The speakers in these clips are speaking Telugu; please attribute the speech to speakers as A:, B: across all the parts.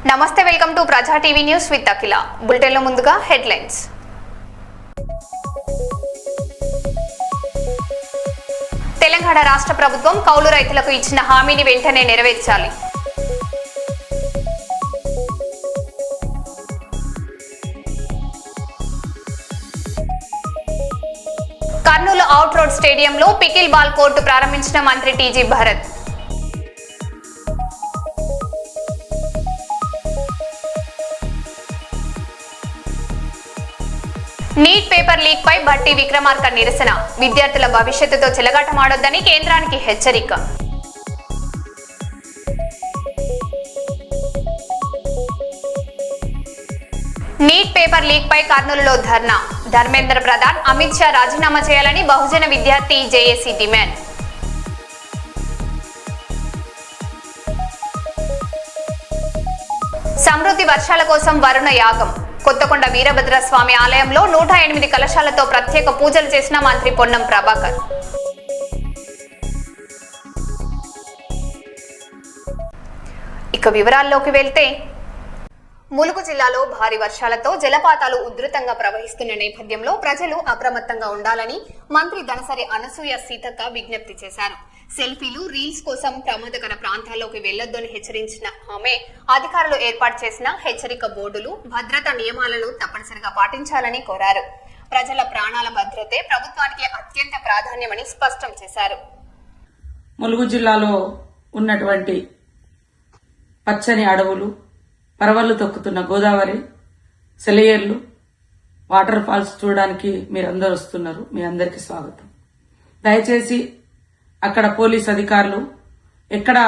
A: నమస్తే, వెల్కమ్ టు ప్రజా టీవీ న్యూస్ విత్ అఖిల. బులెటిన్లో ముందుగా హెడ్లైన్స్. తెలంగాణ రాష్ట్ర ప్రభుత్వం కౌలు రైతులకు ఇచ్చిన హామీని వెంటనే నెరవేర్చాలి. కర్నూలు అవుట్ రోడ్ స్టేడియంలో పికిల్ బాల్ కోర్టు ప్రారంభించిన మంత్రి TG Bharat. NEET paper leak పై భట్టి విక్రమార్క నిరసన. విద్యార్థుల భవిష్యత్తుతో చెలగాటమాడొద్దని కేంద్రానికి హెచ్చరిక. నీట్ పేపర్ లీక్ పై కర్నూలులో ధర్నా. ధర్మేంద్ర ప్రధాన్, అమిత్ షా రాజీనామా చేయాలని బహుజన విద్యార్థి జేఏసీ డిమాండ్. సమృద్ధి వర్షాల కోసం వరుణ యాగం. కొత్తకొండ వీరభద్రస్వామి ఆలయంలో 108 కలశాలతో ప్రత్యేక పూజలు చేసిన మంత్రి పొన్నం ప్రభాకర్. ఇక వివరాల్లోకి వెళ్తే, ములుగు జిల్లాలో భారీ వర్షాలతో జలపాతాలు ఉధృతంగా ప్రవహిస్తున్న నేపథ్యంలో ప్రజలు అప్రమత్తంగా ఉండాలని మంత్రి దనసరి అనసూయ సీతక్క విజ్ఞప్తి చేశారు. సెల్ఫీలు, రీల్స్ కోసం ప్రమాదకర ప్రాంతాల్లోకి వెళ్లొద్దని హెచ్చరించిన ఆమె అధికారులు ఏర్పాటు చేసిన హెచ్చరిక బోర్డులు, భద్రతా నియమాలను తప్పనిసరిగా పాటించాలని కోరారు. ప్రజల ప్రాణాల భద్రతే ప్రభుత్వానికి అత్యంత ప్రాధాన్యమని స్పష్టం చేశారు.
B: ములుగు జిల్లాలో ఉన్నటువంటి పచ్చని అడవులు, పరవళ్లు తొక్కుతున్న గోదావరి, సెలయేర్లు, వాటర్ ఫాల్స్ చూడడానికి మీరందరూ వస్తున్నారు. మీ అందరికీ స్వాగతం. దయచేసి అక్కడ పోలీస్ అధికారులు ఎక్కడ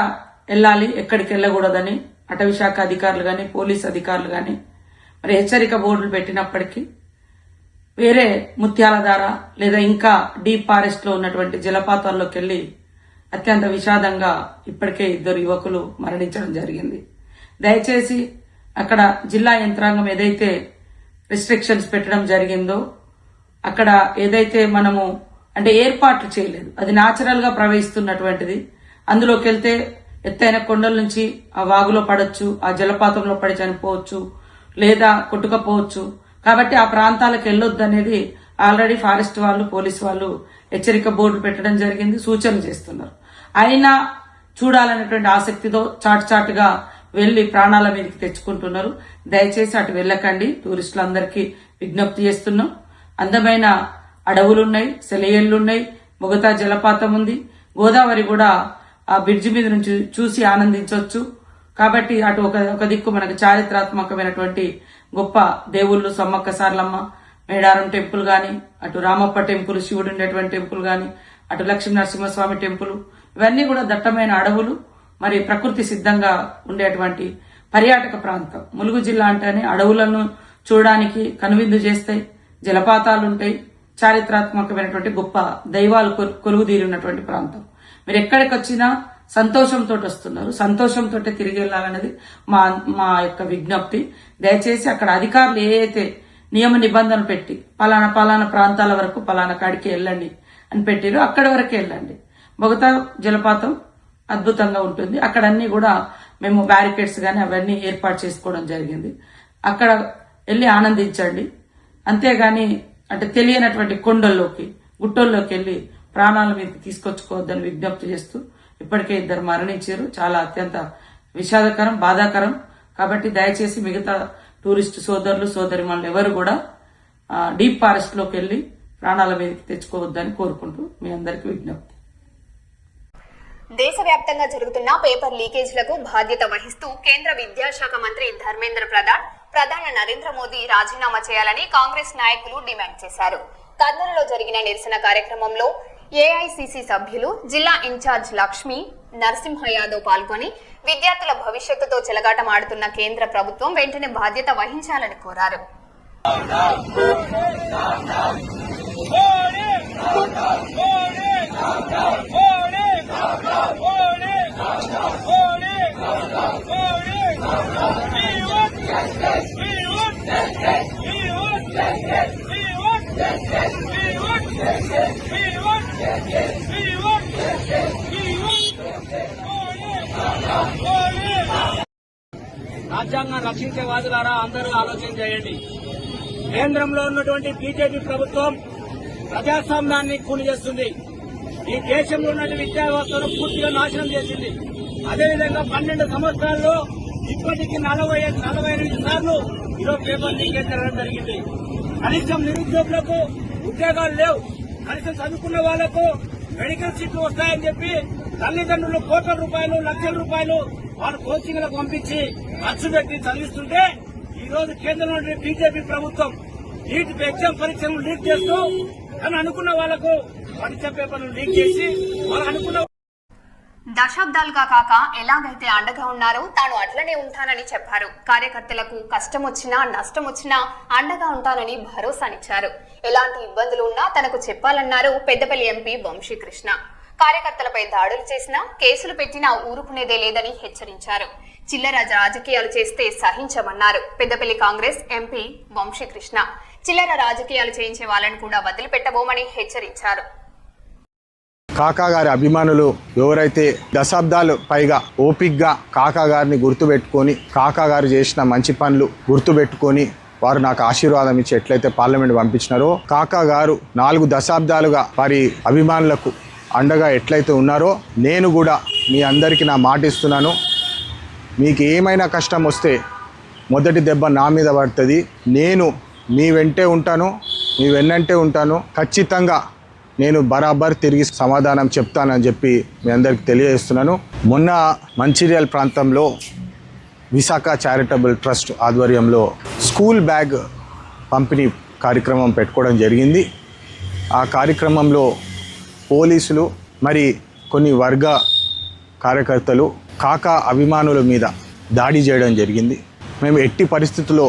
B: వెళ్ళాలి, ఎక్కడికి వెళ్ళకూడదని అటవీ శాఖ అధికారులు గాని, పోలీస్ అధికారులు గాని మరి హెచ్చరిక బోర్డులు పెట్టినప్పటికీ వేరే ముత్యాల ధార లేదా ఇంకా డీప్ ఫారెస్ట్ లో ఉన్నటువంటి జలపాతాల్లోకి వెళ్లి అత్యంత విషాదంగా ఇప్పటికే 2 యువకులు మరణించడం జరిగింది. దయచేసి అక్కడ జిల్లా యంత్రాంగం ఏదైతే రిస్ట్రిక్షన్స్ పెట్టడం జరిగిందో, అక్కడ ఏదైతే మనము అంటే ఏర్పాట్లు చేయలేదు, అది న్యాచురల్ గా ప్రవహిస్తున్నటువంటిది. అందులోకి వెళ్తే ఎత్తైన కొండల నుంచి ఆ వాగులో పడొచ్చు, ఆ జలపాతంలో పడి చనిపోవచ్చు లేదా కొట్టుకపోవచ్చు. కాబట్టి ఆ ప్రాంతాలకు వెళ్ళొద్దు అనేది ఆల్రెడీ ఫారెస్ట్ వాళ్ళు, పోలీసు వాళ్ళు హెచ్చరిక బోర్డులు పెట్టడం జరిగింది, సూచనలు చేస్తున్నారు. అయినా చూడాలనేటువంటి ఆసక్తితో చాటుగా వెళ్లి ప్రాణాల మీదకి తెచ్చుకుంటున్నారు. దయచేసి అటు వెళ్ళకండి. టూరిస్టులందరికీ విజ్ఞప్తి చేస్తున్నాం. అందమైన అడవులున్నాయి, సెలయేళ్లున్నాయి, మొగతా జలపాతం ఉంది, గోదావరి కూడా ఆ బ్రిడ్జి మీద నుంచి చూసి ఆనందించవచ్చు. కాబట్టి అటు ఒక దిక్కు మనకు చారిత్రాత్మకమైనటువంటి గొప్ప దేవుళ్ళు సమ్మక్క సార్లమ్మ, మేడారం టెంపుల్ గాని, అటు రామప్ప టెంపుల్, శివుడు ఉండేటువంటి టెంపుల్ గాని, అటు లక్ష్మీ నరసింహస్వామి టెంపుల్, ఇవన్నీ కూడా దట్టమైన అడవులు, మరి ప్రకృతి సిద్ధంగా ఉండేటువంటి పర్యాటక ప్రాంతం. ములుగు జిల్లా అంటేనే అడవులను చూడడానికి కనువిందు చేస్తాయి, జలపాతాలుంటాయి, చారిత్రాత్మకమైనటువంటి గొప్ప దైవాలు కొలువుదీరి ఉన్నటువంటి ప్రాంతం. మీరు ఎక్కడికి వచ్చినా సంతోషంతో వస్తున్నారు, సంతోషంతో తిరిగి వెళ్లాలన్నది మా యొక్క విజ్ఞప్తి. దయచేసి అక్కడ అధికారులు ఏదైతే నియమ నిబంధనలు పెట్టి పలానా ప్రాంతాల వరకు పలానా కాడికి వెళ్ళండి అని పెట్టారో అక్కడి వరకే వెళ్ళండి. మొగతా జలపాతం అద్భుతంగా ఉంటుంది. అక్కడ అన్ని కూడా మేము బ్యారికేడ్స్ గానీ అవన్నీ ఏర్పాటు చేసుకోవడం జరిగింది. అక్కడ వెళ్లి ఆనందించండి. అంతేగాని అంటే తెలియనటువంటి కొండల్లోకి, గుట్టల్లోకి వెళ్లి ప్రాణాల మీదకి తీసుకొచ్చుకోవద్దని విజ్ఞప్తి చేస్తూ, ఇప్పటికే 2 మరణించారు. చాలా అత్యంత విషాదకరం, బాధాకరం. కాబట్టి దయచేసి మిగతా టూరిస్టు సోదరులు, సోదరిమణులు ఎవరు కూడా డీప్ ఫారెస్ట్ లోకి వెళ్లి ప్రాణాల మీదకి తెచ్చుకోవద్దని కోరుకుంటూ మీ అందరికీ విజ్ఞప్తి.
A: దేశవ్యాప్తంగా జరుగుతున్న పేపర్ లీకేజీలకు బాధ్యత వహిస్తూ కేంద్ర విద్యాశాఖ మంత్రి ధర్మేంద్ర ప్రధాన్ ప్రధాని నరేంద్ర మోదీ రాజీనామా చేయాలని కాంగ్రెస్ నాయకులు డిమాండ్ చేశారు. కర్నూలులో జరిగిన నిరసన కార్యక్రమంలో ఏఐసిసి సభ్యులు, జిల్లా ఇన్ఛార్జ్ లక్ష్మీ నరసింహ యాదవ్ పాల్గొని విద్యార్థుల భవిష్యత్తుతో చెలగాటమాడుతున్న కేంద్ర ప్రభుత్వం వెంటనే బాధ్యత వహించాలని కోరారు.
C: రాజ్యాంగం రక్షించే వాదులారా అందరూ ఆలోచన చేయండి. కేంద్రంలో ఉన్నటువంటి బీజేపీ ప్రభుత్వం ప్రజాస్వామ్యాన్ని కూలి చేస్తుంది. ఈ దేశంలో ఉన్న విద్యా వ్యవస్థను పూర్తిగా నాశనం చేసింది. అదేవిధంగా 12 సంవత్సరాల్లో ఇప్పటికీ 48 సార్లు ఈరోజు పేపర్ లీకేజ్ జరగడం జరిగింది. కనీసం నిరుద్యోగులకు ఉద్యోగాలు లేవు. కనీసం చదువుకున్న వాళ్లకు మెడికల్ సీట్లు వస్తాయని చెప్పి తల్లిదండ్రులు కోట్ల రూపాయలు, లక్షల రూపాయలు వాళ్ళు కోచింగ్లకు పంపించి ఖర్చు పెట్టి చదివిస్తుంటే ఈ రోజు కేంద్రంలో బీజేపీ ప్రభుత్వం నీట్ ఎగ్జామ్ పరీక్షలను లీక్ చేస్తూ అని అనుకున్న వాళ్లకు పరీక్ష పేపర్లు లీక్ చేసి వాళ్ళు అనుకున్న
A: దశాబ్దాలుగా కాక ఎలాగైతే అండగా ఉన్నారో తాను అట్లనే ఉంటానని చెప్పారు. కార్యకర్తలకు కష్టం వచ్చినా నష్టం వచ్చినా అండగా ఉంటానని భరోసానిచ్చారు. ఎలాంటి ఇబ్బందులు ఉన్నా తనకు చెప్పాలన్నారు పెద్దపల్లి ఎంపీ వంశీకృష్ణ. కార్యకర్తలపై దాడులు చేసినా కేసులు పెట్టినా ఊరుకునేదే లేదని హెచ్చరించారు. చిల్లర రాజకీయాలు చేస్తే సహించమన్నారు. పెద్దపల్లి కాంగ్రెస్ ఎంపీ వంశీకృష్ణ చిల్లర రాజకీయాలు చేయించే వాళ్ళని కూడా వదిలిపెట్టబోమని హెచ్చరించారు.
D: కాకా గారి అభిమానులు ఎవరైతే దశాబ్దాలు పైగా ఓపిక్గా కాకా గారిని గుర్తుపెట్టుకొని కాకా గారు చేసిన మంచి పనులు గుర్తుపెట్టుకొని వారు నాకు ఆశీర్వాదం ఇచ్చి ఎట్లయితే పార్లమెంట్ పంపించినారో కాకా గారు 4 దశాబ్దాలుగా వారి అభిమానులకు అండగా ఎట్లయితే ఉన్నారో నేను కూడా మీ అందరికీ నా మాట ఇస్తున్నాను. మీకు ఏమైనా కష్టం వస్తే మొదటి దెబ్బ నా మీద పడుతుంది. నేను మీ వెంటే ఉంటాను, మీ వెన్నంటే ఉంటాను. ఖచ్చితంగా నేను బరాబర్ తిరిగి సమాధానం చెప్తానని చెప్పి మీ అందరికి తెలియజేస్తున్నాను. మొన్న మంచిర్యాల ప్రాంతంలో విశాఖ చారిటబుల్ ట్రస్ట్ ఆధ్వర్యంలో స్కూల్ బ్యాగ్ పంపిణీ కార్యక్రమం పెట్టుకోవడం జరిగింది. ఆ కార్యక్రమంలో పోలీసులు మరి కొన్ని వర్గ కార్యకర్తలు కాకా అభిమానుల మీద దాడి చేయడం జరిగింది. మేము ఎట్టి పరిస్థితుల్లో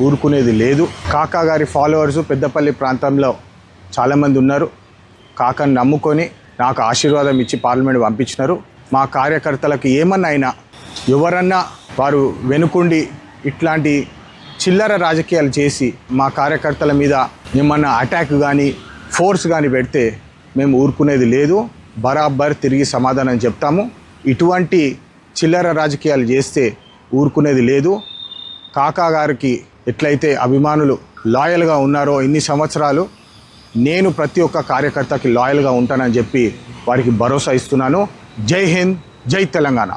D: ఊరుకునేది లేదు. కాకా గారి ఫాలోవర్స్ పెద్దపల్లి ప్రాంతంలో చాలామంది ఉన్నారు. కాకాని నమ్ముకొని నాకు ఆశీర్వాదం ఇచ్చి పార్లమెంట్ పంపించినారు. మా కార్యకర్తలకు ఏమన్నా అయినా ఎవరన్నా వారు వెనుకుండి ఇట్లాంటి చిల్లర రాజకీయాలు చేసి మా కార్యకర్తల మీద ఏమన్నా అటాక్ కానీ ఫోర్స్ కానీ పెడితే మేము ఊరుకునేది లేదు. బరాబర్ తిరిగి సమాధానం చెప్తాము. ఇటువంటి చిల్లర రాజకీయాలు చేస్తే ఊరుకునేది లేదు. కాకా గారికి ఎట్లయితే అభిమానులు లాయల్గా ఉన్నారో ఇన్ని సంవత్సరాలు నేను ప్రతి ఒక్క కార్యకర్తకి లాయల్గా ఉంటానని చెప్పి వారికి భరోసా ఇస్తున్నాను. జై హింద్, జై తెలంగాణ.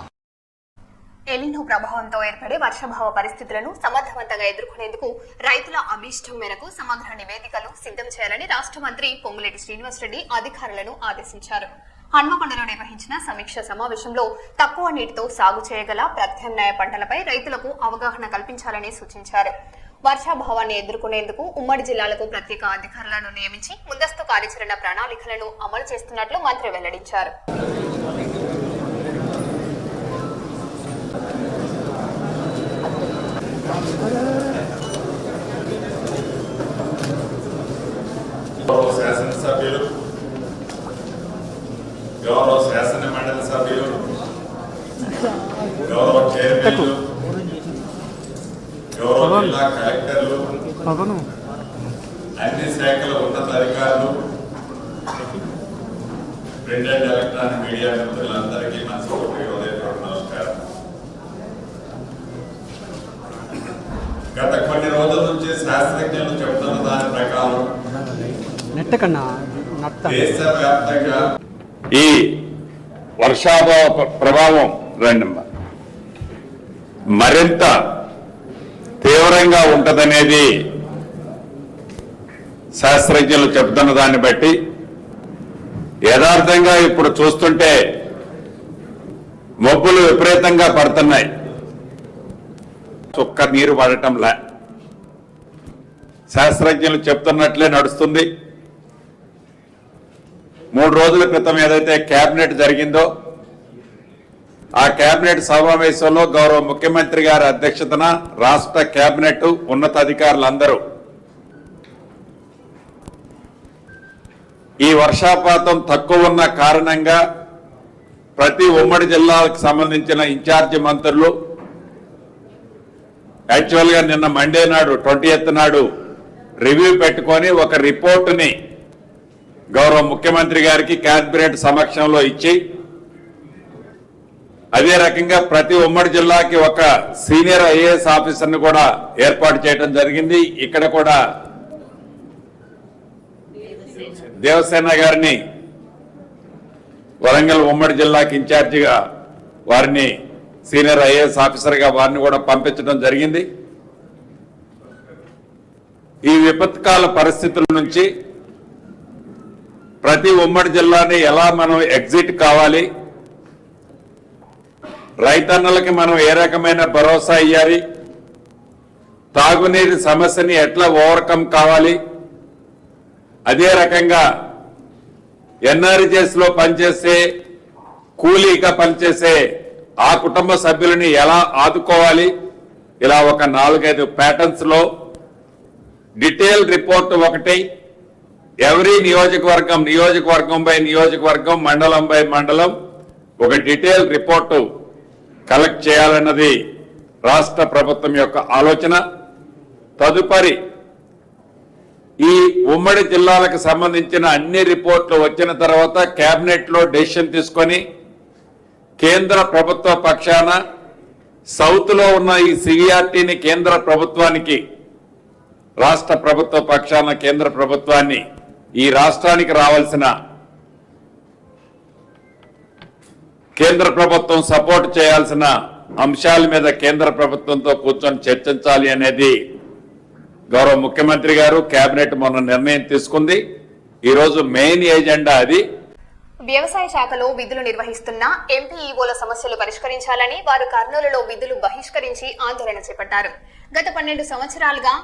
A: ఎలినో ప్రభావంతో ఏర్పడే వర్షాభావ పరిస్థితులను సమర్థవంతంగా ఎదుర్కొనేందుకు రైతుల అభీష్టం మేరకు సమగ్ర నివేదికలు సిద్ధం చేయాలని రాష్ట్ర మంత్రి పొంగులేటి శ్రీనివాసరెడ్డి అధికారులను ఆదేశించారు. హన్మకొండలో నిర్వహించిన సమీక్ష సమావేశంలో తక్కువ నీటితో సాగు చేయగల ప్రత్యామ్నాయ పంటలపై రైతులకు అవగాహన కల్పించాలని సూచించారు. వర్షాభావాన్ని ఎదుర్కొనేందుకు ఉమ్మడి జిల్లాలకు ప్రత్యేక అధికారులను నియమించి ముందస్తు కార్యాచరణ ప్రణాళికలను అమలు చేస్తున్నట్లు మంత్రి వెల్లడించారు.
E: శాసనసభ్యులు, గౌరవ శాసన మండలి సభ్యులు, గౌరవ చైర్మన్లు, గౌరవ జిల్లా కలెక్టర్లు, అన్ని శాఖల ఉన్నతాధికారులు, ప్రింట్ అండ్ ఎలక్ట్రానిక్ మీడియా మిత్రులందరికీ మనస్ఫూర్తిగా హృదయపూర్వక నమస్కారం. గత కొన్ని రోజుల నుంచి శాస్త్రజ్ఞులు చెబుతున్న దాని ప్రకారం దేశవ్యాప్తంగా
F: ఈ వర్షాభావ ప్రభావం మరింత తీవ్రంగా ఉంటదనేది శాస్త్రజ్ఞులు చెబుతున్న దాన్ని బట్టి యథార్థంగా ఇప్పుడు చూస్తుంటే మబ్బులు విపరీతంగా పడుతున్నాయి. చుక్క నీరు పడటంలా శాస్త్రజ్ఞులు చెప్తున్నట్లే నడుస్తుంది. 3 రోజుల క్రితం ఏదైతే కేబినెట్ జరిగిందో ఆ కేబినెట్ సమావేశంలో గౌరవ ముఖ్యమంత్రి గారి అధ్యక్షతన రాష్ట్ర కేబినెట్ ఉన్నతాధికారులందరూ ఈ వర్షాపాతం తక్కువ ఉన్న కారణంగా ప్రతి ఉమ్మడి జిల్లాలకు సంబంధించిన ఇన్ఛార్జి మంత్రులు యాక్చువల్గా నిన్న మండే నాడు 20th నాడు రివ్యూ పెట్టుకొని ఒక రిపోర్టుని గౌరవ ముఖ్యమంత్రి గారికి కేబినెట్ సమక్షంలో ఇచ్చి అదే రకంగా ప్రతి ఉమ్మడి జిల్లాకి ఒక సీనియర్ ఐఏఎస్ ఆఫీసర్ని కూడా ఏర్పాటు చేయడం జరిగింది. ఇక్కడ కూడా దేవసేన గారిని వరంగల్ ఉమ్మడి జిల్లాకి ఇన్ఛార్జిగా వారిని సీనియర్ ఐఏఎస్ ఆఫీసర్గా వారిని కూడా పంపించడం జరిగింది. ఈ విపత్కాల పరిస్థితుల నుంచి ప్రతి ఉమ్మడి జిల్లాని ఎలా మనం ఎగ్జిట్ కావాలి, రైతన్నలకి మనం ఏ రకమైన భరోసా ఇవ్వాలి, తాగునీటి సమస్యని ఎట్లా ఓవర్కమ్ కావాలి, అదే రకంగా ఎన్ఆర్జీఎస్ లో పనిచేసే కూలీగా పనిచేసే ఆ కుటుంబ సభ్యులని ఎలా ఆదుకోవాలి, ఇలా ఒక 4-5 ప్యాటర్న్స్ లో డీటెయిల్ రిపోర్ట్ ఒకటి ఎవరీ నియోజకవర్గం బై నియోజకవర్గం, మండలం బై మండలం ఒక డీటెయిల్ రిపోర్టు కలెక్ట్ చేయాలన్నది రాష్ట్ర ప్రభుత్వం యొక్క ఆలోచన. తదుపరి ఈ ఉమ్మడి జిల్లాలకు సంబంధించిన అన్ని రిపోర్ట్లు వచ్చిన తర్వాత కేబినెట్ లో డెసిషన్ తీసుకొని కేంద్ర ప్రభుత్వ పక్షాన సౌత్ లో ఉన్న ఈ సివిఆర్టీని కేంద్ర ప్రభుత్వానికి, రాష్ట్ర ప్రభుత్వ పక్షాన కేంద్ర ప్రభుత్వాన్ని ఈ రాష్ట్రానికి రావాల్సిన కేంద్ర ప్రభుత్వం సపోర్ట్ చేయాల్సిన అంశాల మీద కేంద్ర ప్రభుత్వంతో కూర్చొని చర్చించాలి అనేది గౌరవ ముఖ్యమంత్రి గారు కేబినెట్ మొన్న నిర్ణయం తీసుకుంది. ఈరోజు మెయిన్ ఎజెండా అది.
A: వ్యవసాయ శాఖలో విధులు నిర్వహిస్తున్న ఎంపీఈఓల సమస్యలు పరిష్కరించాలని వారు కర్నూలులో విధులు బహిష్కరించి ఆందోళన చేపట్టారు. గత 12 సంవత్సరాలుగా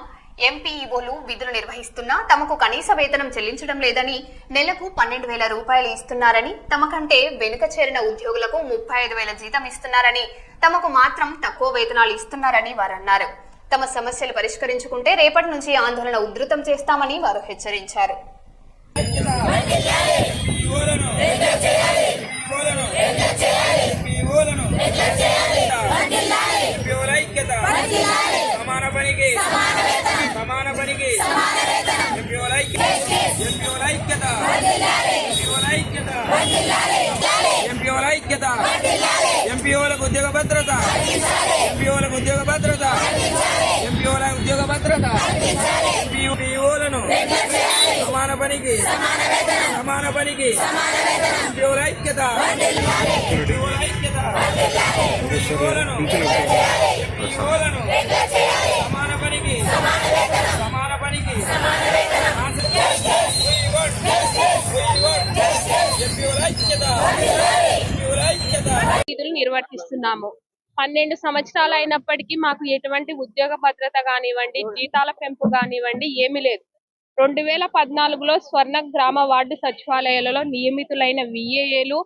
A: ఎంపీఈఓలు విధులు నిర్వహిస్తున్నా తమకు కనీస వేతనం చెల్లించడం లేదని, నెలకు 12,000 రూపాయలు ఇస్తున్నారని, తమకంటే వెనుక చేరిన ఉద్యోగులకు 35,000 జీతం ఇస్తున్నారని, తమకు మాత్రం తక్కువ వేతనాలు ఇస్తున్నారని వారు అన్నారు. తమ సమస్యలు పరిష్కరించుకుంటే రేపటి నుంచి ఆందోళన ఉధృతం చేస్తామని వారు హెచ్చరించారు.
C: ఎంపీఓలకు ఉద్యోగ భద్రత, ఎంపీఓలకు ఉద్యోగ భద్రత, ఎంపీఓల ఉద్యోగ భద్రత, ఎంపీఓలను సమాన పనికి ఎంపీఓల ఐక్యత, ఎంపీఓల ఐక్యత, ఎంపీఓలను సమాన పనికి
G: విధులు నిర్వర్తిస్తున్నాము. 12 సంవత్సరాలు అయినప్పటికీ మాకు ఎటువంటి ఉద్యోగ భద్రత కానివ్వండి, జీతాల పెంపు కానివ్వండి ఏమీ లేదు. 2014లో స్వర్ణ గ్రామ వార్డు సచివాలయాలలో నియమితులైన విఏఏలు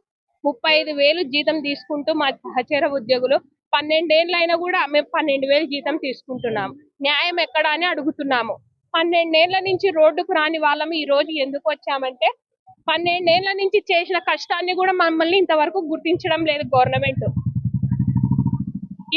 G: 35,000 జీతం తీసుకుంటూ మా సహచర ఉద్యోగులు 12 ఏళ్ళైనా కూడా మేము 12,000 జీతం తీసుకుంటున్నాము. న్యాయం ఎక్కడ అని అడుగుతున్నాము. 12 ఏళ్ల నుంచి రోడ్డుకు రాని వాళ్ళము ఈ రోజు ఎందుకు వచ్చామంటే 12 ఏళ్ల నుంచి చేసిన కష్టాన్ని కూడా మమ్మల్ని ఇంతవరకు గుర్తించడం లేదు గవర్నమెంట్.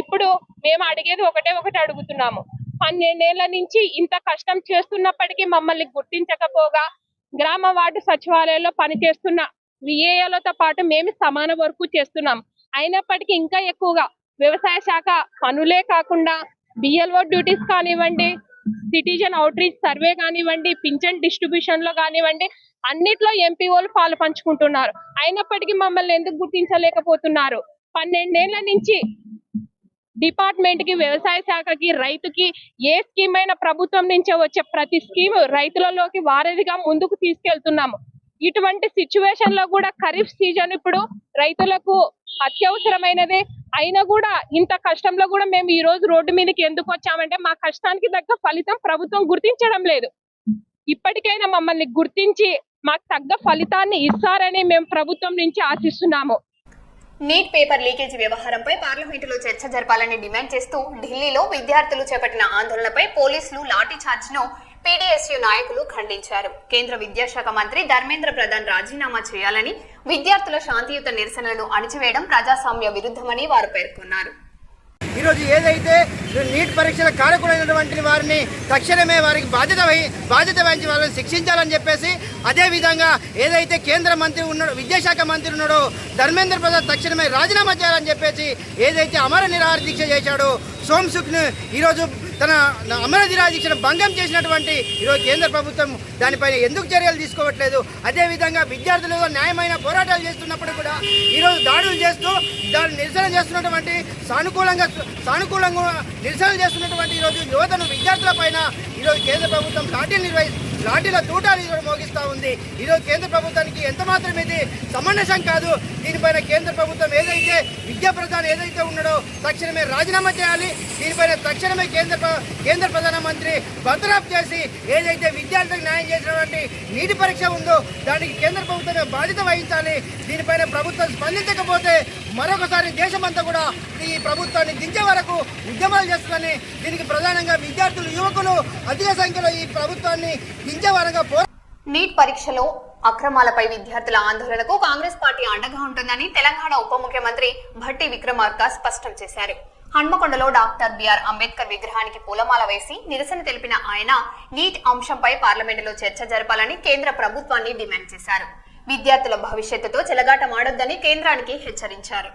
G: ఇప్పుడు మేము అడిగేది ఒకటే అడుగుతున్నాము. 12 ఏళ్ల నుంచి ఇంత కష్టం చేస్తున్నప్పటికీ మమ్మల్ని గుర్తించకపోగా గ్రామ వార్డు సచివాలయంలో పనిచేస్తున్న విఏలతో పాటు మేము సమాన వర్క్ చేస్తున్నాం. అయినప్పటికీ ఇంకా ఎక్కువగా వ్యవసాయ శాఖ పనులే కాకుండా బిఎల్ఓ డ్యూటీస్ కానివ్వండి, సిటిజన్ అవుట్ రీచ్ సర్వే కానివ్వండి, పింఛన్ డిస్ట్రిబ్యూషన్ లో కానివ్వండి, అన్నిట్లో ఎంపీఓలు పాలు పంచుకుంటున్నారు. అయినప్పటికీ మమ్మల్ని ఎందుకు గుర్తించలేకపోతున్నారు? 12 ఏళ్ల నుంచి డిపార్ట్మెంట్ కి, వ్యవసాయ శాఖకి, రైతుకి ఏ స్కీమ్ అయినా ప్రభుత్వం నుంచే వచ్చే ప్రతి స్కీమ్ రైతులలోకి వారధిగా ముందుకు తీసుకెళ్తున్నాము. ఇటువంటి సిచ్యువేషన్ లో కూడా ఖరీఫ్ సీజన్ ఇప్పుడు రైతులకు అత్యవసరమైనదే. అయినా కూడా ఇంత కష్టంలో కూడా మేము ఈ రోజు రోడ్డు మీదకి ఎందుకు వచ్చామంటే మా కష్టానికి తగ్గ ఫలితం ప్రభుత్వం గుర్తించడం లేదు. ఇప్పటికైనా మమ్మల్ని గుర్తించి మాకు తగ్గ ఫలితాన్ని ఇస్తారని మేము ప్రభుత్వం నుంచి ఆశిస్తున్నాము.
A: నీట్ పేపర్ లీకేజీ వ్యవహారంపై పార్లమెంటులో చర్చ జరపాలని డిమాండ్ చేస్తూ ఢిల్లీలో విద్యార్థులు చేపట్టిన ఆందోళనపై పోలీసులు లాఠీ చార్జ్ను పీడీఎస్యూ నాయకులు ఖండించారు. కేంద్ర విద్యాశాఖ మంత్రి ధర్మేంద్ర ప్రధాన్ రాజీనామా చేయాలని, విద్యార్థుల శాంతియుత నిరసనలను అణిచివేయడం ప్రజాస్వామ్య విరుద్ధమని వారు పేర్కొన్నారు.
H: ఈరోజు ఏదైతే నీట్ పరీక్షల కారకుడైనటువంటి వారిని తక్షణమే వారికి బాధ్యత వహించి వాళ్ళని శిక్షించాలని చెప్పేసి, అదేవిధంగా ఏదైతే కేంద్ర మంత్రి ఉన్నాడో, విద్యాశాఖ మంత్రి ఉన్నాడో ధర్మేంద్ర ప్రసాద్ తక్షణమే రాజీనామా చేయాలని చెప్పేసి ఏదైతే అమర నిరాహార దీక్ష చేశాడో సోమ్సుఖ్ను ఈరోజు తన అమర నిరాహార దీక్షను భంగం చేసినటువంటి ఈరోజు కేంద్ర ప్రభుత్వం దానిపైన ఎందుకు చర్యలు తీసుకోవట్లేదు? అదేవిధంగా విద్యార్థులు న్యాయమైన పోరాటాలు చేస్తున్నప్పుడు కూడా ఈరోజు దాడులు చేస్తూ దాన్ని నిరసన చేస్తున్నటువంటి సానుకూలంగా నిరసన చేస్తున్నటువంటి ఈరోజు యువతను విద్యార్థుల పైన ఈరోజు కేంద్ర ప్రభుత్వం లాఠీల తూటాలు ఈరోజు మోగిస్తూ ఉంది. ఈరోజు కేంద్ర ప్రభుత్వానికి ఎంత మాత్రం ఇది సమంజసం కాదు. దీనిపైన కేంద్ర ప్రభుత్వం ఏదైతే విద్యా ప్రధాని ఏదైతే ఉన్నాడో తక్షణమే రాజీనామా చేయాలి. దీనిపైన తక్షణమే కేంద్ర ప్రధానమంత్రి బర్తరఫ్ చేసి ఏదైతే విద్యార్థులకు న్యాయం చేసినటువంటి నీటి పరీక్ష ఉందో దానికి కేంద్ర ప్రభుత్వమే బాధ్యత వహించాలి. దీనిపైన ప్రభుత్వం స్పందించకపోతే మరొకసారి దేశమంతా కూడా ఈ ప్రభుత్వాన్ని దించే వరకు ఉద్యమాలు చేస్తుందని, దీనికి ప్రధానంగా విద్యార్థులు, యువకులు అధిక సంఖ్యలో ఈ ప్రభుత్వాన్ని దించే వరకు
A: నీట్ పరీక్షలో అక్రమాలపై విద్యార్థుల ఆందోళనకు కాంగ్రెస్ పార్టీ అండగా ఉంటుందని తెలంగాణ ఉప ముఖ్యమంత్రి భట్టి విక్రమార్క స్పష్టం చేశారు. హన్మకొండలో డాక్టర్ బిఆర్ అంబేద్కర్ విగ్రహానికి పూలమాల వేసి నిరసన తెలిపిన ఆయన నీట్ అంశంపై పార్లమెంటులో చర్చ జరపాలని కేంద్ర ప్రభుత్వాన్ని డిమాండ్ చేశారు. విద్యార్థుల భవిష్యత్తుతో చెలగాటమాడొద్దని కేంద్రానికి హెచ్చరించారు.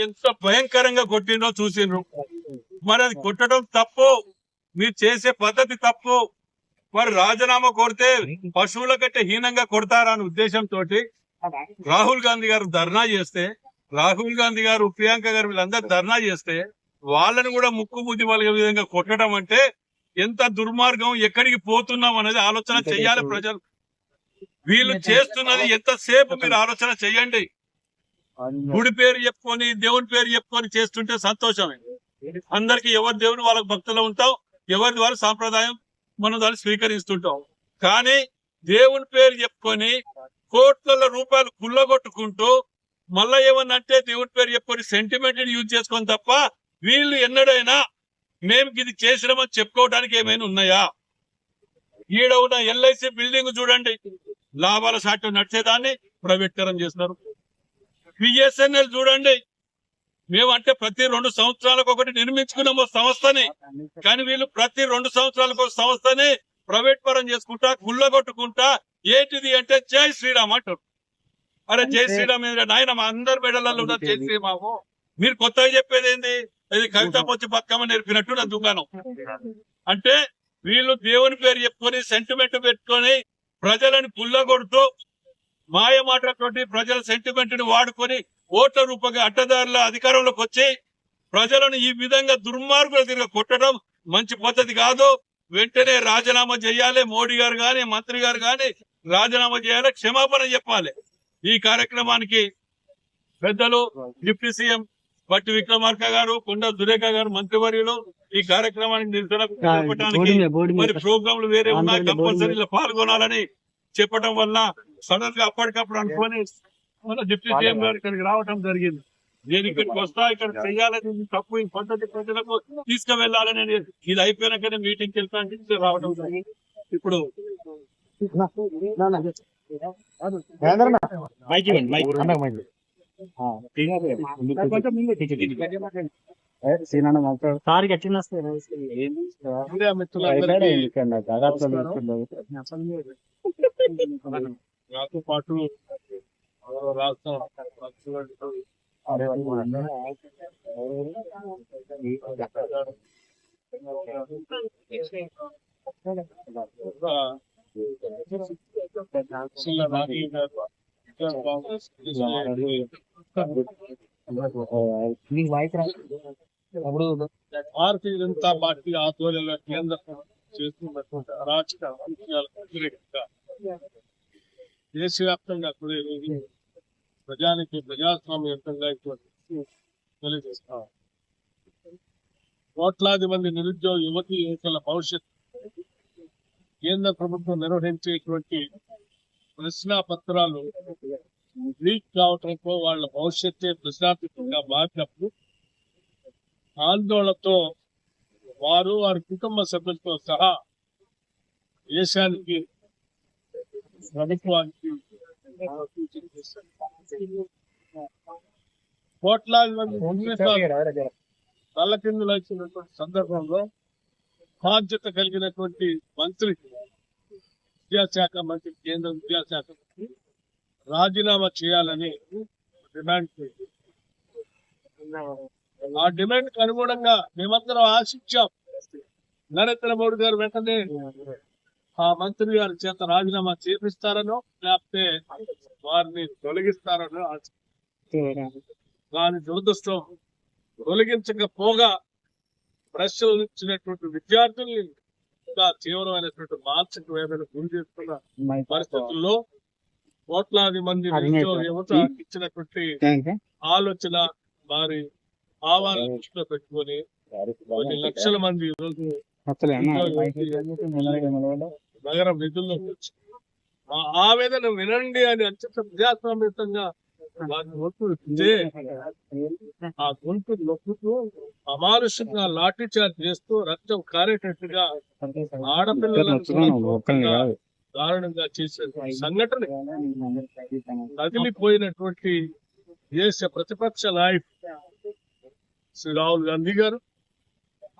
I: ఎంత భయంకరంగా కొట్టిందో చూసిండ్రు. మరి అది కొట్టడం తప్పు, మీరు చేసే పద్ధతి తప్పు. మరి రాజీనామా కోరితే పశువుల కంటే హీనంగా కొడతారా అనే ఉద్దేశంతో రాహుల్ గాంధీ గారు ధర్నా చేస్తే, రాహుల్ గాంధీ గారు, ప్రియాంక గారు వీళ్ళందరూ ధర్నా చేస్తే వాళ్ళని కూడా ముక్కు ముద్ది వాళ్ళ విధంగా కొట్టడం అంటే ఎంత దుర్మార్గం, ఎక్కడికి పోతున్నాం అనేది ఆలోచన చెయ్యాలి ప్రజలు. వీళ్ళు చేస్తున్నది ఎంతసేపు మీరు ఆలోచన చెయ్యండి. గుడి పేరు చెప్పుకొని, దేవుని పేరు చెప్పుకొని చేస్తుంటే సంతోషమే. అందరికి ఎవరి దేవుని వాళ్ళకి భక్తులు ఉంటాం, ఎవరిది వారి సాంప్రదాయం మనం దాన్ని స్వీకరిస్తుంటాం. కానీ దేవుని పేరు చెప్పుకొని కోట్ల రూపాయలు కుళ్ళగొట్టుకుంటూ మళ్ళా ఏమన్నంటే దేవుని పేరు చెప్పుకొని సెంటిమెంట్ యూజ్ చేసుకొని తప్ప వీళ్ళు ఎన్నడైనా మేము ఇది చేసినామని చెప్పుకోవడానికి ఏమైనా ఉన్నాయా? ఈడ ఉన్న ఎల్ఐసి బిల్డింగ్ చూడండి, లాభాల సాటి నడిచేదాన్ని ప్రైవేటీకరణ చేస్తున్నారు. బిఎస్ఎన్ఎల్ చూడండి, మేమంటే ప్రతి 2 సంవత్సరాలకు ఒకటి నిర్మించుకున్నాము సంస్థని, కానీ వీళ్ళు ప్రతి 2 సంవత్సరాలకు ఒక సంస్థని ప్రైవేట్ పరం చేసుకుంటా, గుళ్ళగొట్టుకుంటా, ఏంటిది అంటే జై శ్రీరామ్ అంటారు. అరే జై శ్రీరామ్ నాయన మా అందరి మెడలలో ఉన్న జై శ్రీరాము. మీరు కొత్తగా చెప్పేది ఏంది? ఇది కవిత పొచ్చి బతుకమ్మ నేర్పినట్టు నా దుకాణం. అంటే వీళ్ళు దేవుని పేరు చెప్పుకొని సెంటిమెంట్ పెట్టుకొని ప్రజలను పుల్లగొడుతూ మాయ మాటలతోటి ప్రజల సెంటిమెంట్ ని వాడుకొని ఓట్ల రూపంగా అడ్డదారుల అధికారంలోకి వచ్చి ప్రజలను ఈ విధంగా దుర్మార్గుల తిరిగి కొట్టడం మంచి పద్ధతి కాదు. వెంటనే రాజీనామా చేయాలి. మోడీ గారు గాని, మంత్రి గారు గాని రాజీనామా చేయాలి, క్షమాపణ చెప్పాలి. ఈ కార్యక్రమానికి పెద్దలు డిప్యూటీ సీఎం భట్టి విక్రమార్క గారు, కొండ సురేఖ గారు మంత్రివర్యులు ఈ కార్యక్రమానికి నిరసన చెప్పడానికి మరి ప్రోగ్రాంలు వేరే ఉన్నాయి, కంపల్సరీలో పాల్గొనాలని చెప్పడం వల్ల సడన్ గా అప్పటికప్పుడు అనుకొని మన డిప్యూటీ సీఎం గారు ఇక్కడికి రావడం జరిగింది. నేను ఇక్కడికి వస్తా, ఇక్కడ చెయ్యాలని తప్పు, ఈ పద్ధతి ప్రజలకు తీసుకువెళ్లాలని ఇది అయిపోయినాకనే మీటింగ్కి వెళ్తానికి రావడం జరిగింది. ఇప్పుడు నాతో పాటు రాష్ట్ర భారతీయ జనతా పార్టీ ఆధ్వర్యంలో కేంద్ర చేస్తున్నటువంటి అరాచక వ్యతిరేకంగా దేశవ్యాప్తంగా కూడా ఈరోజు ప్రజాస్వామ్యయుతంగా తెలియజేస్తాం. కోట్లాది మంది నిరుద్యోగ యువతి యువకుల భవిష్యత్తు కేంద్ర ప్రభుత్వం నిర్వహించేటువంటి ప్రశ్న పత్రాలు లీక్ కావడంతో వాళ్ళ భవిష్యత్తే ప్రశ్నార్థకంగా మారినప్పుడు ఆందోళనతో వారి కుటుంబ సభ్యులతో సహా దేశానికి ప్రభుత్వానికి కోట్లాది మంది తల్లకిందులు వచ్చినటువంటి సందర్భంలో బాధ్యత కలిగినటువంటి మంత్రి, విద్యాశాఖ మంత్రి, కేంద్ర విద్యాశాఖ మంత్రి రాజీనామా చేయాలని డిమాండ్ చేసింది. ఆ డిమాండ్ కు అనుగుణంగా మేమందరం ఆశించాం. నరేంద్ర మోడీ గారు వెంటనే ఆ మంత్రి గారి చేత రాజీనామా చేపిస్తారనో లేకపోతే వారిని తొలగిస్తారనో దాని దురదృష్టం తొలగించకపోగా ప్రశ్నించినటువంటి విద్యార్థుల్ని ఇంకా తీవ్రమైనటువంటి మానసిక వేదన గురి చేస్తున్న పరిస్థితుల్లో కోట్లాది మంది యువత ఇచ్చినటువంటి ఆలోచన, వారి భావాలను దృష్టిలో పెట్టుకొని కొన్ని లక్షల మంది ఈరోజు నగరం నిధుల్లోకి వచ్చి ఆ ఆవేదన వినండి అని అత్యంత ప్రజాస్వామ్యంగా వారిని ఒత్తిడితే ఆ గొంతు నొక్కుతూ అమానుషంగా లాఠీ చార్జ్ చేస్తూ రక్తం కారేటట్టుగా ఆడపిల్లలను దారుణంగా చేసే సంఘటన కదిలిపోయినటువంటి దేశ ప్రతిపక్ష నాయకుడు శ్రీ రాహుల్ గాంధీ గారు,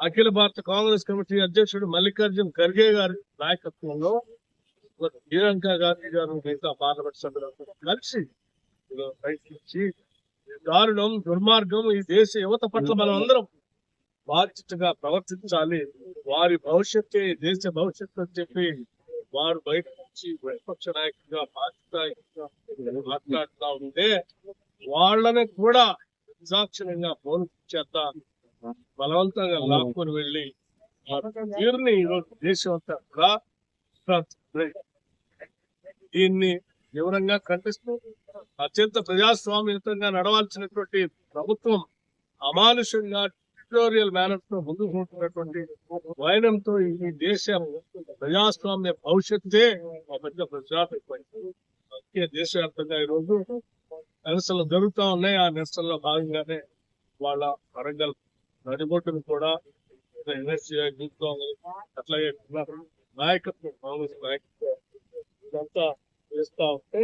I: అఖిల భారత కాంగ్రెస్ కమిటీ అధ్యక్షుడు మల్లికార్జున్ ఖర్గే గారి నాయకత్వంలో ప్రియాంక గాంధీ గారు మిగతా పార్లమెంట్ సభ్యులందరూ కలిసి ప్రయత్నించి దారుణం, దుర్మార్గం ఈ దేశ యువత పట్ల మనం అందరం బాధ్యతగా ప్రవర్తించాలి, వారి భవిష్యత్తే దేశ భవిష్యత్తు అని చెప్పి వారు బయట నుంచి ప్రతిపక్ష నాయకుడిగా బాధ్యతగా మాట్లాడుతూ ఉంటే వాళ్ళని కూడా నిర్దాక్షిణ్యంగా పోలీసు చేత బలవంతంగా లాక్కొని వెళ్ళి తీరుని ఈరోజు దేశం అంతా కూడా దీన్ని తీవ్రంగా ఖండిస్తూ అత్యంత ప్రజాస్వామ్యతంగా నడవాల్సినటువంటి ప్రభుత్వం అమానుషంగా డిక్టోరియల్ మేనర్ తో ముందుకు ఉంటున్నటువంటి వైనంతో ఈ దేశ ప్రజాస్వామ్య భవిష్యత్తే ఒక పెద్ద ప్రజాపై దేశవ్యాప్తంగా ఈరోజు నిరసనలు జరుగుతూ ఉన్నాయి. ఆ నిరసనలో భాగంగానే వాళ్ళ వరంగల్ నడిబొట్టును కూడా అట్లాగే నాయకత్వం, కాంగ్రెస్ నాయకత్వం ఇదంతా చేస్తా ఉంటే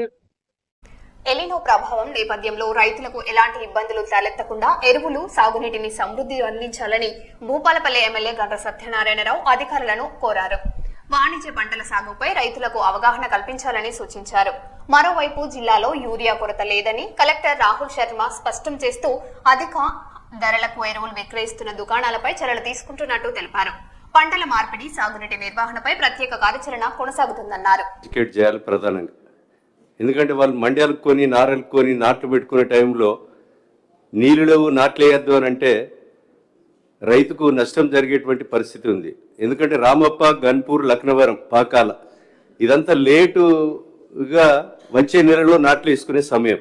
A: ఎలినో ప్రభావం నేపథ్యంలో రైతులకు ఎలాంటి ఇబ్బందులు తలెత్తకుండా ఎరువులు, సాగునీటిని సమృద్ధి అందించాలని భూపాలపల్లి ఎమ్మెల్యే గంట సత్యనారాయణరావు అధికారులను కోరారు. వాణిజ్య పంటల సాగుపై రైతులకు అవగాహన కల్పించాలని సూచించారు. మరోవైపు జిల్లాలో యూరియా కొరత లేదని కలెక్టర్ రాహుల్ శర్మ స్పష్టం చేస్తూ అధిక ధరలకు ఎరువులు విక్రయిస్తున్న దుకాణాలపై చర్యలు తీసుకుంటున్నట్టు తెలిపారు. పంటల మార్పిడి, సాగునీటి నిర్వహణపై ప్రత్యేక కార్యాచరణ కొనసాగుతుందన్నారు.
J: ప్రధానంగా ఎందుకంటే వాళ్ళు మండ్యాలకు కొని, నారలకు కొని, నాట్లు పెట్టుకునే టైంలో నీళ్ళు లేవు, నాట్లు వేయద్దు అని అంటే రైతుకు నష్టం జరిగేటువంటి పరిస్థితి ఉంది. ఎందుకంటే రామప్ప, గన్పూర్, లక్నవరం, పాకాల ఇదంతా లేటుగా వచ్చే నెలలో నాట్లు వేసుకునే సమయం.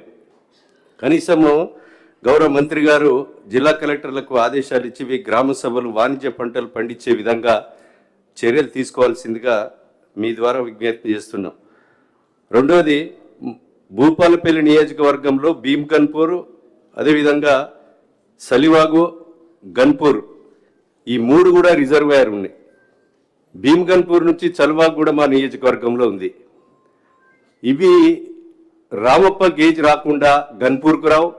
J: కనీసము గౌరవ మంత్రి గారు జిల్లా కలెక్టర్లకు ఆదేశాలు ఇచ్చి గ్రామ సభలు వాణిజ్య పంటలు పండించే విధంగా చర్యలు తీసుకోవాల్సిందిగా మీ ద్వారా విజ్ఞప్తి చేస్తున్నాం. రెండోది, భూపాలపల్లి నియోజకవర్గంలో భీమ్ గన్పూర్, అదేవిధంగా సలివాగు, గన్పూర్ ఈ మూడు కూడా రిజర్వాయర్ ఉన్నాయి. భీమ్ గన్పూర్ నుంచి చలివాగు కూడా మా నియోజకవర్గంలో ఉంది. ఇవి రామప్ప గేజ్ రాకుండా గన్పూర్కు రావు.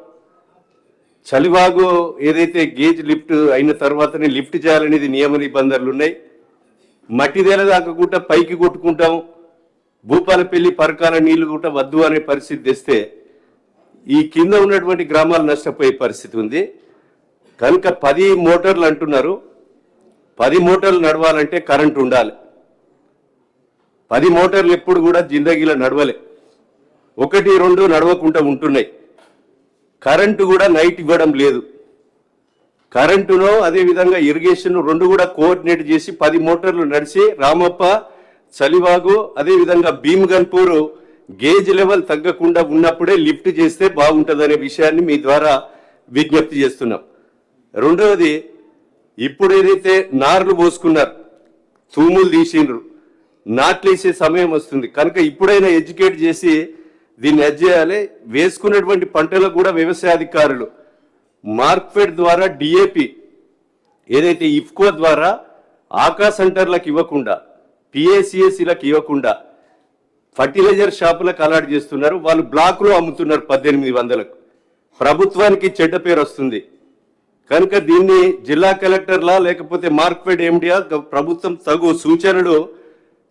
J: చలివాగు ఏదైతే గేజ్ లిఫ్ట్ అయిన తర్వాతనే లిఫ్ట్ చేయాలనేది నియమ నిబంధనలు ఉన్నాయి. మట్టిదేల దాకా కూడా పైకి కొట్టుకుంటాం, భూపాలపల్లి పరకాల నీళ్లు కూడా వద్దు అనే పరిస్థితి తెస్తే ఈ కింద ఉన్నటువంటి గ్రామాలు నష్టపోయే పరిస్థితి ఉంది. కనుక 10 మోటార్లు అంటున్నారు. 10 మోటార్లు నడవాలంటే కరెంటు ఉండాలి. 10 మోటార్లు ఎప్పుడు కూడా జిందగీలో నడవలే, 1, 2 నడవకుండా ఉంటున్నాయి. కరెంటు కూడా నైట్ ఇవ్వడం లేదు. కరెంటును అదేవిధంగా ఇరిగేషన్ 2 కూడా కోఆర్డినేట్ చేసి 10 మోటార్లు నడిచి రామప్ప, చలివాగు, అదేవిధంగా భీమ్ గన్పూర్ గేజ్ లెవెల్ తగ్గకుండా ఉన్నప్పుడే లిఫ్ట్ చేస్తే బాగుంటుందనే విషయాన్ని మీ ద్వారా విజ్ఞప్తి చేస్తున్నాం. రెండవది, ఇప్పుడు ఏదైతే నార్లు పోసుకున్నారు, తూములు తీసిండ్రు, నాట్లేసే సమయం వస్తుంది. కనుక ఇప్పుడైనా ఎడ్యుకేట్ చేసి దీన్ని చేయాలి. వేసుకున్నటువంటి పంటలకు కూడా వ్యవసాయ అధికారులు మార్క్ఫెడ్ ద్వారా డిఏపి ఏదైతే ఇఫ్కో ద్వారా ఆకా సెంటర్లకు ఇవ్వకుండా పిఏసిఎస్సీలకు ఇవ్వకుండా ఫర్టిలైజర్ షాపులకు అలాట్ చేస్తున్నారు. వాళ్ళు బ్లాక్లో అమ్ముతున్నారు 1800కు. ప్రభుత్వానికి చెడ్డ పేరు వస్తుంది. కనుక దీన్ని జిల్లా కలెక్టర్లా లేకపోతే మార్క్ఫెడ్ ఎండియా ప్రభుత్వం తగు సూచనలు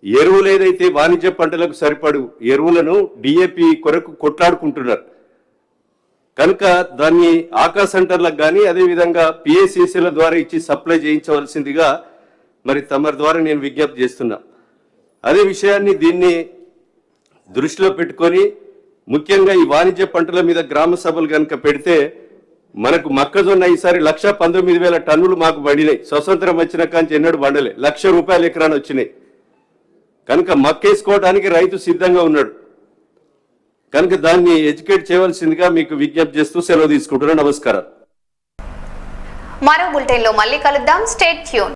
J: ఎరువులు ఏదైతే వాణిజ్య పంటలకు సరిపడు ఎరువులను డిఏపి కొరకు కొట్లాడుకుంటున్నారు. కనుక దాన్ని ఆకా సెంటర్లకు కానీ అదేవిధంగా పిఏసిసిల ద్వారా ఇచ్చి సప్లై చేయించవలసిందిగా మరి తమరి ద్వారా నేను విజ్ఞప్తి చేస్తున్నా. అదే విషయాన్ని దీన్ని దృష్టిలో పెట్టుకొని ముఖ్యంగా ఈ వాణిజ్య పంటల మీద గ్రామ సభలు కనుక పెడితే మనకు మొక్కజొన్న ఈసారి 1,19,000 టన్నులు మాకు పండినాయి. స్వతంత్రం వచ్చిన కాంచి ఎన్నడూ పండలే. ₹1,00,000 ఎకరాన్ని వచ్చినాయి. కనుక మక్కేసుకోవడానికి రైతు సిద్ధంగా ఉన్నాడు. కనుక దాన్ని ఎడ్యుకేట్ చేయవలసిందిగా మీకు విజ్ఞప్తి చేస్తూ సెలవు తీసుకుంటున్నాను. నమస్కారం.
A: మరో బులెటిన్ లో మళ్ళీ కలుద్దాం. Stay tune.